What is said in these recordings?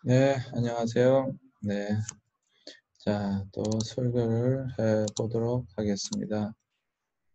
네, 안녕하세요. 네, 자, 또 설교를 해 보도록 하겠습니다.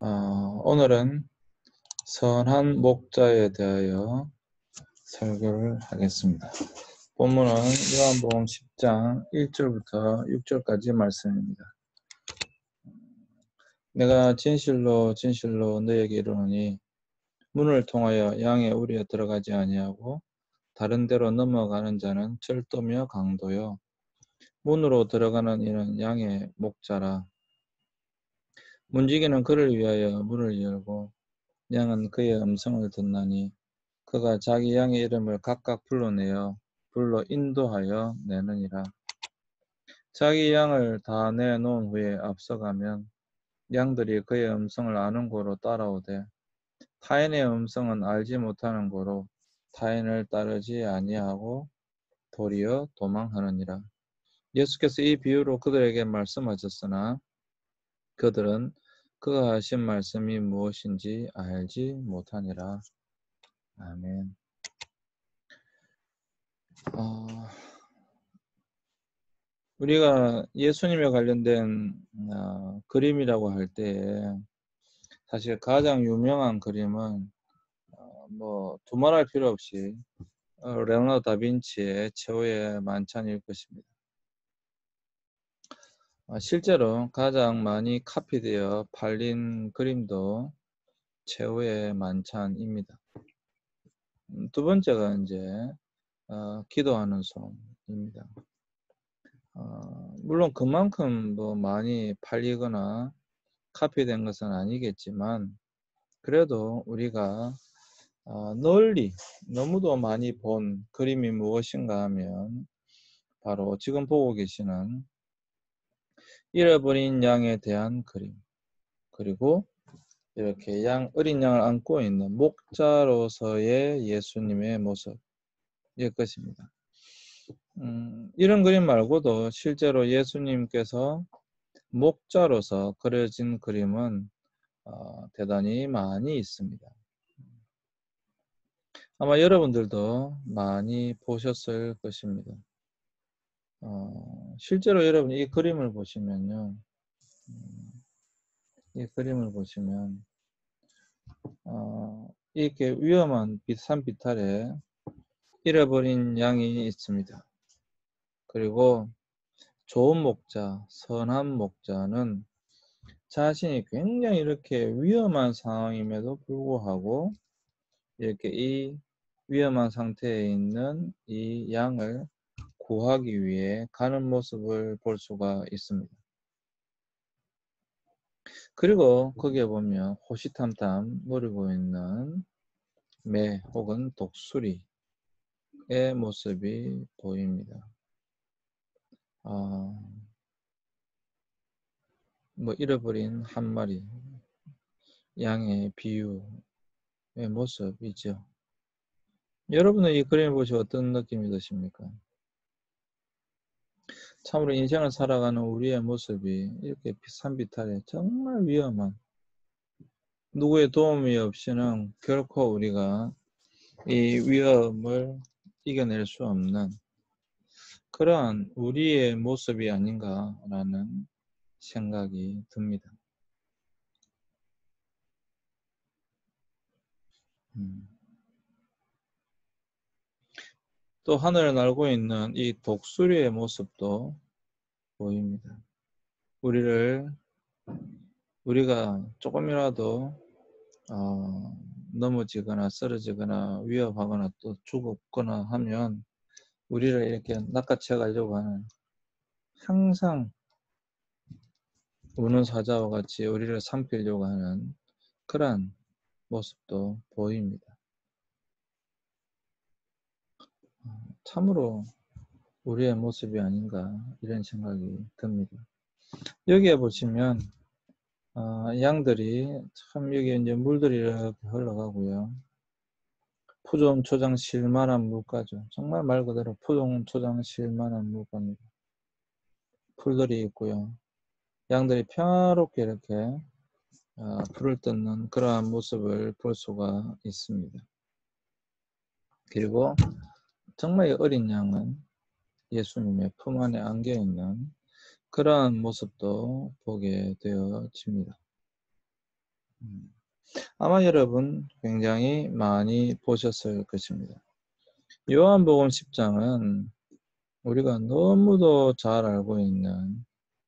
오늘은 선한 목자에 대하여 설교를 하겠습니다. 본문은 요한복음 10장 1절부터 6절까지 말씀입니다. 내가 진실로 진실로 너에게 이르노니 문을 통하여 양의 우리에 들어가지 아니하고 다른 데로 넘어가는 자는 절도며 강도요 문으로 들어가는 이는 양의 목자라. 문지기는 그를 위하여 문을 열고 양은 그의 음성을 듣나니 그가 자기 양의 이름을 각각 불러내어 불러 인도하여 내느니라. 자기 양을 다 내놓은 후에 앞서가면 양들이 그의 음성을 아는 고로 따라오되 타인의 음성은 알지 못하는 고로 타인을 따르지 아니하고 도리어 도망하느니라. 예수께서 이 비유로 그들에게 말씀하셨으나 그들은 그가 하신 말씀이 무엇인지 알지 못하니라. 아멘. 우리가 예수님에 관련된 그림이라고 할 때에 사실 가장 유명한 그림은 뭐 두말할 필요 없이 레오나르도 다빈치의 최후의 만찬일 것입니다. 실제로 가장 많이 카피되어 팔린 그림도 최후의 만찬입니다. 두 번째가 이제 기도하는 손입니다. 물론 그만큼 뭐 많이 팔리거나 카피된 것은 아니겠지만 그래도 우리가 널리 너무도 많이 본 그림이 무엇인가 하면 바로 지금 보고 계시는 잃어버린 양에 대한 그림, 그리고 이렇게 어린 양을 안고 있는 목자로서의 예수님의 모습일 것입니다. 이런 그림 말고도 실제로 예수님께서 목자로서 그려진 그림은 대단히 많이 있습니다. 아마 여러분들도 많이 보셨을 것입니다. 실제로 여러분 이 그림을 보시면요, 이 그림을 보시면 이렇게 위험한 산비탈에 잃어버린 양이 있습니다. 그리고 좋은 목자, 선한 목자는 자신이 굉장히 이렇게 위험한 상황임에도 불구하고 이렇게 이 위험한 상태에 있는 이 양을 구하기 위해 가는 모습을 볼 수가 있습니다. 그리고 거기에 보면 호시탐탐 노리고 있는 매 혹은 독수리의 모습이 보입니다. 뭐 잃어버린 한 마리 양의 비유의 모습이죠. 여러분은 이 그림을 보시고 어떤 느낌이 드십니까? 참으로 인생을 살아가는 우리의 모습이 이렇게 산비탈에 정말 위험한, 누구의 도움이 없이는 결코 우리가 이 위험을 이겨낼 수 없는 그러한 우리의 모습이 아닌가라는 생각이 듭니다. 또 하늘을 날고 있는 이 독수리의 모습도 보입니다. 우리가 조금이라도 넘어지거나 쓰러지거나 위협하거나 또 죽었거나 하면 우리를 이렇게 낚아채 가려고 하는, 항상 우는 사자와 같이 우리를 삼키려고 하는 그러한 모습도 보입니다. 참으로 우리의 모습이 아닌가 이런 생각이 듭니다. 여기에 보시면 양들이 참 여기 이제 물들이 이렇게 흘러가고요. 푸종초장 실만한 물가죠. 정말 말 그대로 푸종초장 실만한 물가입니다. 풀들이 있고요. 양들이 평화롭게 이렇게 풀을 뜯는 그러한 모습을 볼 수가 있습니다. 그리고 정말 어린 양은 예수님의 품 안에 안겨 있는 그러한 모습도 보게 되어집니다. 아마 여러분 굉장히 많이 보셨을 것입니다. 요한복음 10장은 우리가 너무도 잘 알고 있는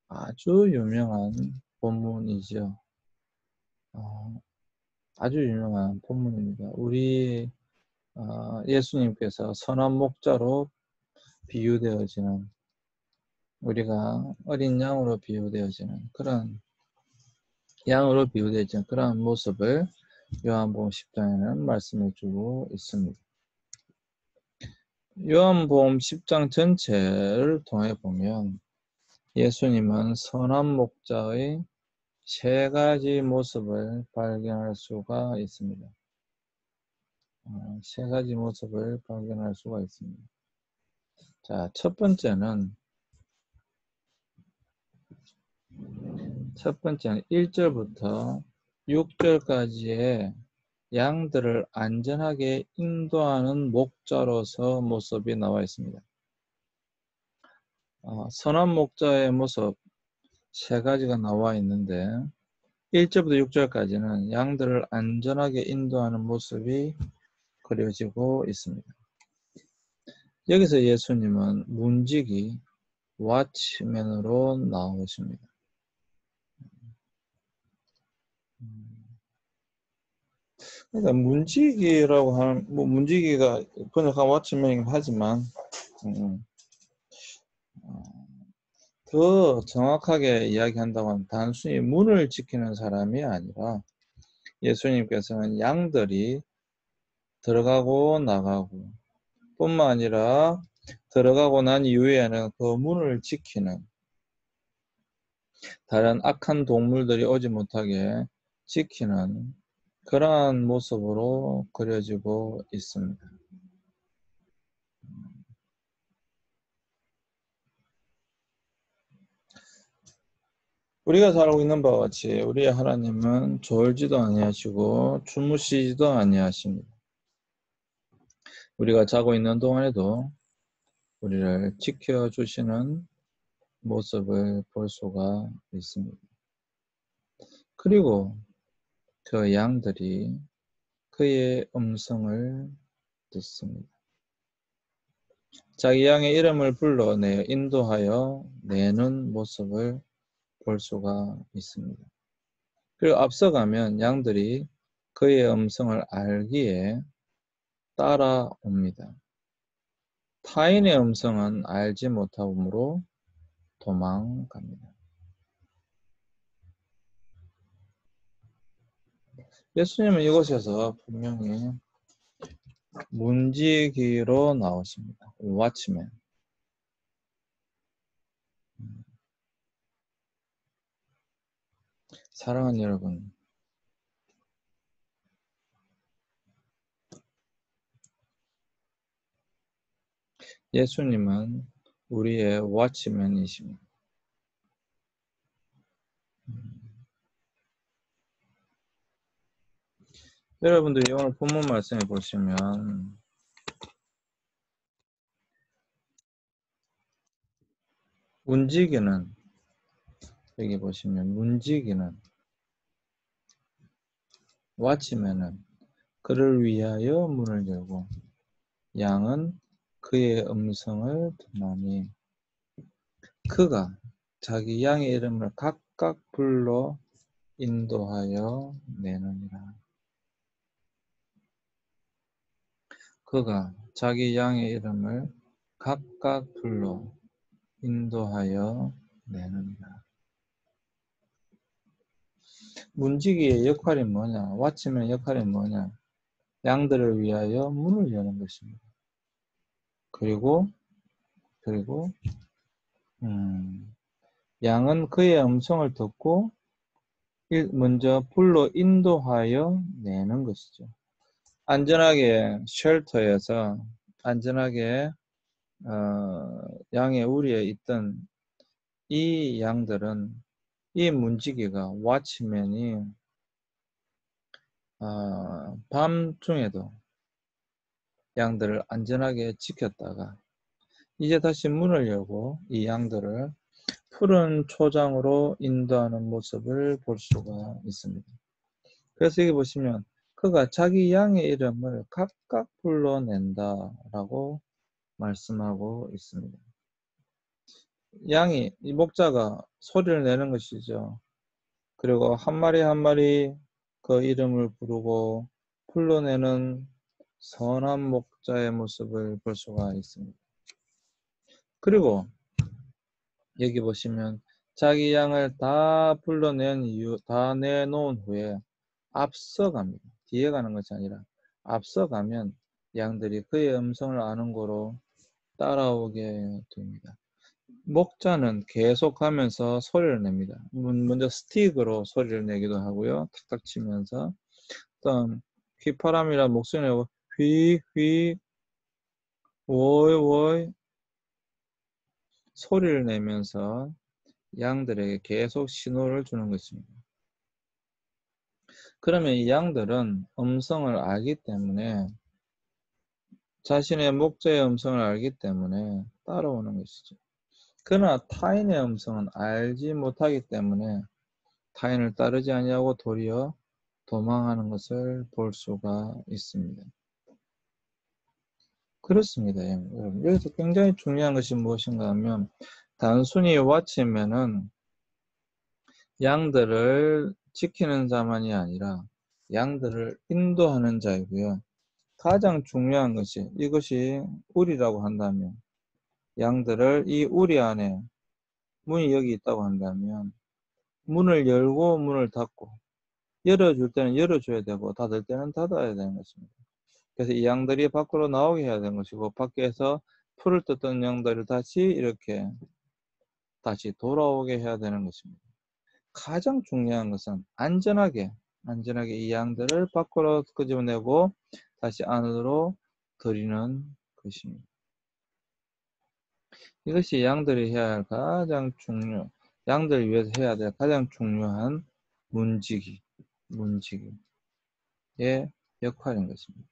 아주 유명한 본문이죠. 아주 유명한 본문입니다. 우리 예수님께서 선한 목자로 비유되어지는, 우리가 어린 양으로 비유되어지는 그런 그런 모습을 요한복음 10장에는 말씀해 주고 있습니다. 요한복음 10장 전체를 통해 보면 예수님은 선한 목자의 세 가지 모습을 발견할 수가 있습니다. 세 가지 모습을 발견할 수가 있습니다. 자, 첫 번째는 1절부터 6절까지의 양들을 안전하게 인도하는 목자로서 모습이 나와 있습니다. 선한 목자의 모습 세 가지가 나와 있는데 1절부터 6절까지는 양들을 안전하게 인도하는 모습이 그려지고 있습니다. 여기서 예수님은 문지기 왓치맨으로 나오십니다. 그러니까 문지기라고 하는, 문지기가 번역한 왓치맨이긴 하지만 더 정확하게 이야기한다고 하면 단순히 문을 지키는 사람이 아니라 예수님께서는 양들이 들어가고 나가고 뿐만 아니라 들어가고 난 이후에는 그 문을 지키는, 다른 악한 동물들이 오지 못하게 지키는 그러한 모습으로 그려지고 있습니다. 우리가 잘 알고 있는 바와 같이 우리의 하나님은 졸지도 아니하시고 주무시지도 아니하십니다. 우리가 자고 있는 동안에도 우리를 지켜주시는 모습을 볼 수가 있습니다. 그리고 그 양들이 그의 음성을 듣습니다. 자기 양의 이름을 불러내 인도하여 내는 모습을 볼 수가 있습니다. 그리고 앞서가면 양들이 그의 음성을 알기에 따라옵니다. 타인의 음성은 알지 못하므로 도망갑니다. 예수님은 이곳에서 분명히 문지기로 나오십니다. 왓치맨. 사랑하는 여러분, 예수님은 우리의 왓치맨이십니다. 여러분들이 오늘 본문 말씀해 보시면 문지기는, 여기 보시면 문지기는, 왓치맨은 그를 위하여 문을 열고 양은 그의 음성을 듣나니 그가 자기 양의 이름을 각각 불러 인도하여 내느니라. 그가 자기 양의 이름을 각각 불러 인도하여 내느니라. 문지기의 역할이 뭐냐? 왓치맨의 역할이 뭐냐? 양들을 위하여 문을 여는 것입니다. 그리고 양은 그의 음성을 듣고 먼저 불러 인도하여 내는 것이죠. 안전하게 쉘터에서 안전하게 양의 우리에 있던 이 양들은, 이 문지기가, 왓치맨이 밤중에도 양들을 안전하게 지켰다가 이제 다시 문을 열고 이 양들을 푸른 초장으로 인도하는 모습을 볼 수가 있습니다. 그래서 여기 보시면 그가 자기 양의 이름을 각각 불러낸다라고 말씀하고 있습니다. 양이, 이 목자가 소리를 내는 것이죠. 그리고 한 마리 한 마리 그 이름을 부르고 불러내는 선한 목자의 모습을 볼 수가 있습니다. 그리고 여기 보시면 자기 양을 다 불러낸 이유, 다 내놓은 후에 앞서갑니다. 뒤에 가는 것이 아니라 앞서가면 양들이 그의 음성을 아는 거로 따라오게 됩니다. 목자는 계속하면서 소리를 냅니다. 먼저 스틱으로 소리를 내기도 하고요. 탁탁 치면서 어떤 휘파람이라 목소리 내고 휘휘 워이 워이 소리를 내면서 양들에게 계속 신호를 주는 것입니다. 그러면 이 양들은 음성을 알기 때문에 자신의 목자의 음성을 알기 때문에 따라오는 것이죠. 그러나 타인의 음성은 알지 못하기 때문에 타인을 따르지 아니하고 도리어 도망하는 것을 볼 수가 있습니다. 그렇습니다. 여러분. 여기서 굉장히 중요한 것이 무엇인가 하면 단순히 왓치맨은 양들을 지키는 자만이 아니라 양들을 인도하는 자이고요. 가장 중요한 것이 이것이 우리라고 한다면 양들을 이 우리 안에 문이 여기 있다고 한다면 문을 열고 문을 닫고 열어줄 때는 열어줘야 되고 닫을 때는 닫아야 되는 것입니다. 그래서 이 양들이 밖으로 나오게 해야 되는 것이고 밖에서 풀을 뜯던 양들을 다시 이렇게 다시 돌아오게 해야 되는 것입니다. 가장 중요한 것은 안전하게 이 양들을 밖으로 끄집어내고 다시 안으로 들이는 것입니다. 이것이 양들이 해야 할 양들 위해서 해야 될 가장 중요한 문지기의 역할인 것입니다.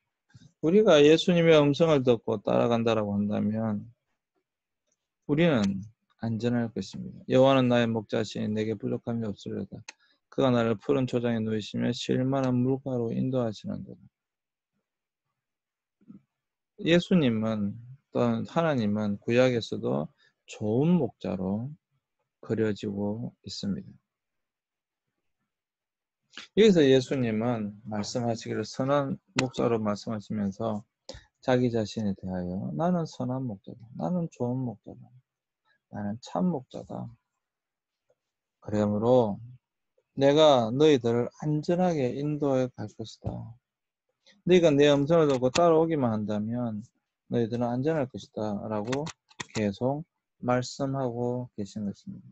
우리가 예수님의 음성을 듣고 따라간다라고 한다면 우리는 안전할 것입니다. 여호와는 나의 목자시니 내게 부족함이 없으리로다. 그가 나를 푸른 초장에 누이시며 쉴만한 물가로 인도하시는도다. 예수님은 또는 하나님은 구약에서도 좋은 목자로 그려지고 있습니다. 여기서 예수님은 말씀하시기를 선한 목자로 말씀하시면서 자기 자신에 대하여 나는 선한 목자다. 나는 좋은 목자다. 나는 참 목자다. 그러므로 내가 너희들을 안전하게 인도해 갈 것이다. 너희가 내 음성을 듣고 따라오기만 한다면 너희들은 안전할 것이다. 라고 계속 말씀하고 계신 것입니다.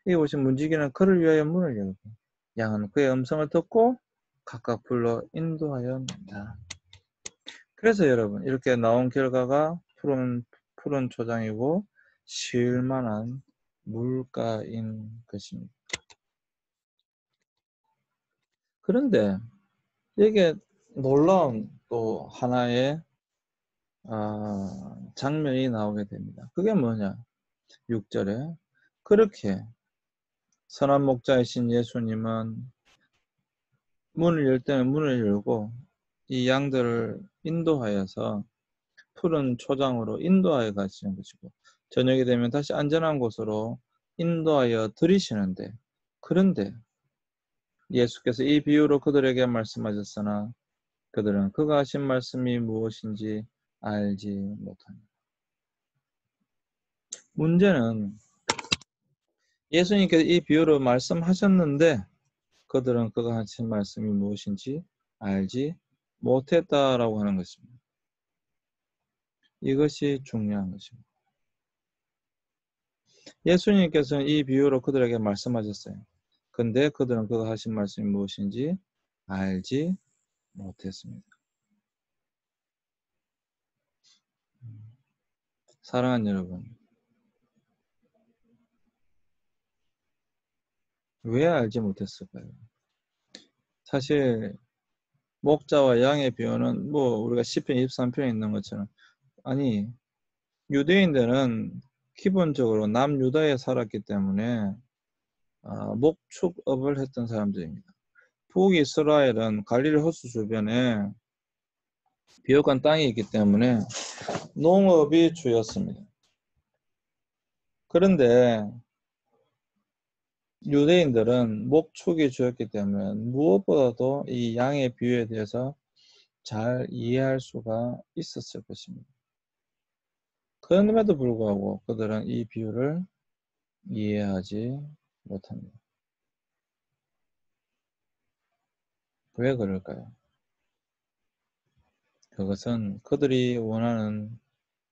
여기 보신 문지기는 그를 위하여 문을 열고 양은 그의 음성을 듣고 각각 불러 인도하여 난다. 그래서 여러분 이렇게 나온 결과가 푸른 초장이고 쉴만한 물가인 것입니다. 그런데 이게 놀라운 또 하나의 장면이 나오게 됩니다. 그게 뭐냐? 6절에 그렇게 선한 목자이신 예수님은 문을 열 때는 문을 열고 이 양들을 인도하여서 푸른 초장으로 인도하여 가시는 것이고 저녁이 되면 다시 안전한 곳으로 인도하여 들이시는데 그런데 예수께서 이 비유로 그들에게 말씀하셨으나 그들은 그가 하신 말씀이 무엇인지 알지 못합니다. 문제는 예수님께서 이 비유로 말씀하셨는데 그들은 그가 하신 말씀이 무엇인지 알지 못했다라고 하는 것입니다. 이것이 중요한 것입니다. 예수님께서는 이 비유로 그들에게 말씀하셨어요. 근데 그들은 그가 하신 말씀이 무엇인지 알지 못했습니다. 사랑하는 여러분, 왜 알지 못했을까요? 사실 목자와 양의 비유는 우리가 시편 23편에 있는 것처럼 아니 유대인들은 기본적으로 남유다에 살았기 때문에 목축업을 했던 사람들입니다. 북이스라엘은 갈릴리 호수 주변에 비옥한 땅이 있기 때문에 농업이 주였습니다. 그런데 유대인들은 목축이 주였기 때문에 무엇보다도 이 양의 비유에 대해서 잘 이해할 수가 있었을 것입니다. 그럼에도 불구하고 그들은 이 비유를 이해하지 못합니다. 왜 그럴까요? 그것은 그들이 원하는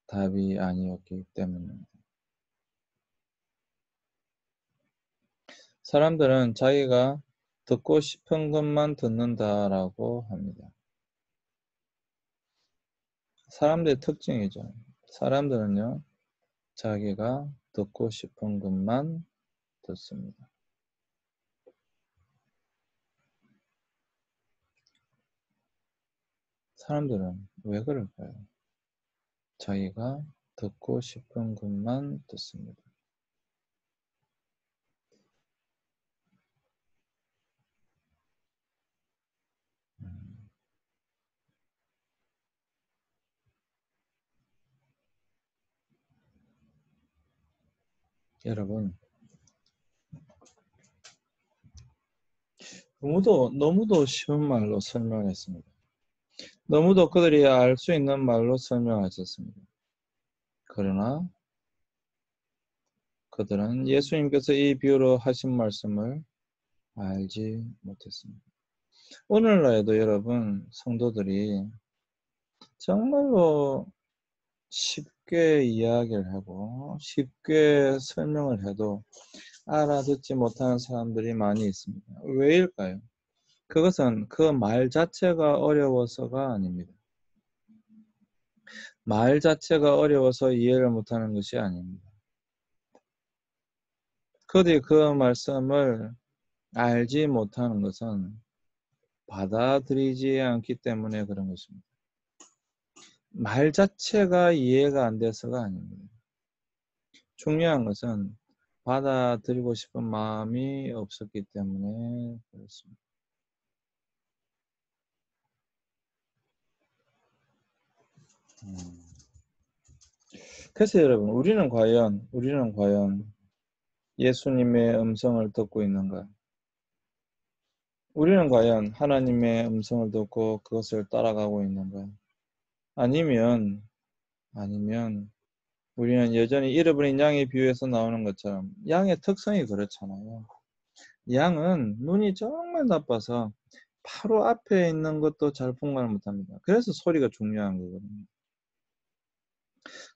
답이 아니었기 때문입니다. 사람들은 자기가 듣고 싶은 것만 듣는다라고 합니다. 사람들의 특징이죠. 사람들은요, 자기가 듣고 싶은 것만 듣습니다. 사람들은 왜 그럴까요? 자기가 듣고 싶은 것만 듣습니다. 여러분, 너무도 쉬운 말로 설명했습니다. 너무도 그들이 알 수 있는 말로 설명하셨습니다. 그러나 그들은 예수님께서 이 비유로 하신 말씀을 알지 못했습니다. 오늘날에도 여러분, 성도들이 정말로 쉽게 이야기를 하고 쉽게 설명을 해도 알아듣지 못하는 사람들이 많이 있습니다. 왜일까요? 그것은 그 말 자체가 어려워서가 아닙니다. 말 자체가 어려워서 이해를 못하는 것이 아닙니다. 그들이 그 말씀을 알지 못하는 것은 받아들이지 않기 때문에 그런 것입니다. 말 자체가 이해가 안 돼서가 아닙니다. 중요한 것은 받아들이고 싶은 마음이 없었기 때문에 그렇습니다. 그래서 여러분, 우리는 과연 예수님의 음성을 듣고 있는가? 우리는 과연 하나님의 음성을 듣고 그것을 따라가고 있는가? 아니면 우리는 여전히 잃어버린 양의 비유에서 나오는 것처럼 양의 특성이 그렇잖아요. 양은 눈이 정말 나빠서 바로 앞에 있는 것도 잘 분간을 못합니다. 그래서 소리가 중요한 거거든요.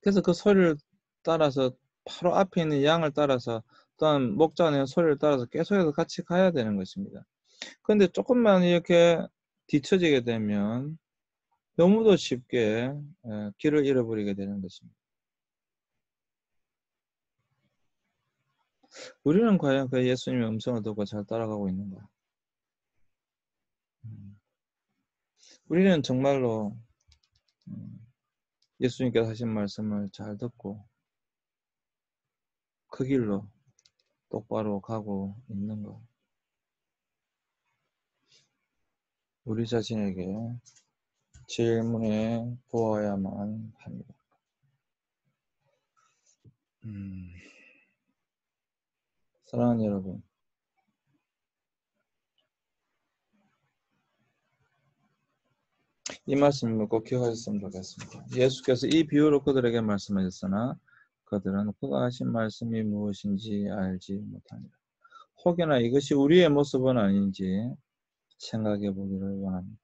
그래서 그 소리를 따라서 바로 앞에 있는 양을 따라서 또한 목자는 소리를 따라서 계속해서 같이 가야 되는 것입니다. 그런데 조금만 이렇게 뒤처지게 되면 너무도 쉽게 길을 잃어버리게 되는 것입니다. 우리는 과연 그 예수님의 음성을 듣고 잘 따라가고 있는가? 우리는 정말로 예수님께서 하신 말씀을 잘 듣고 그 길로 똑바로 가고 있는가? 우리 자신에게 질문해 보아야만 합니다. 사랑하는 여러분, 이 말씀을 꼭 기억하셨으면 좋겠습니다. 예수께서 이 비유로 그들에게 말씀하셨으나 그들은 그가 하신 말씀이 무엇인지 알지 못합니다. 혹여나 이것이 우리의 모습은 아닌지 생각해 보기를 원합니다.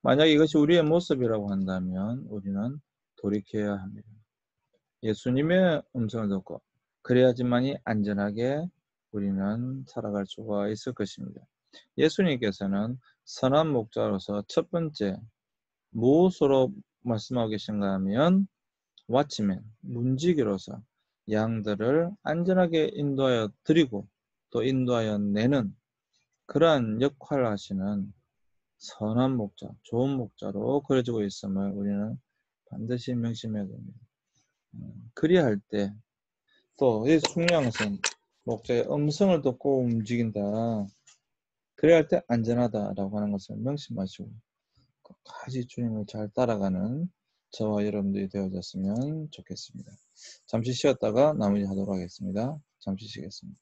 만약 이것이 우리의 모습이라고 한다면 우리는 돌이켜야 합니다. 예수님의 음성을 듣고 그래야지만이 안전하게 우리는 살아갈 수가 있을 것입니다. 예수님께서는 선한 목자로서 첫 번째 무엇으로 말씀하고 계신가 하면 왓치맨, 문지기로서 양들을 안전하게 인도하여 드리고 또 인도하여 내는 그러한 역할을 하시는 선한 목자, 좋은 목자로 그려지고 있음을 우리는 반드시 명심해야 됩니다. 그리할 때 또 중요한 것은 목적의 음성을 듣고 움직인다. 그래야 할 때 안전하다라고 하는 것을 명심하시고 끝까지 주님을 잘 따라가는 저와 여러분들이 되어졌으면 좋겠습니다. 잠시 쉬었다가 나머지 하도록 하겠습니다. 잠시 쉬겠습니다.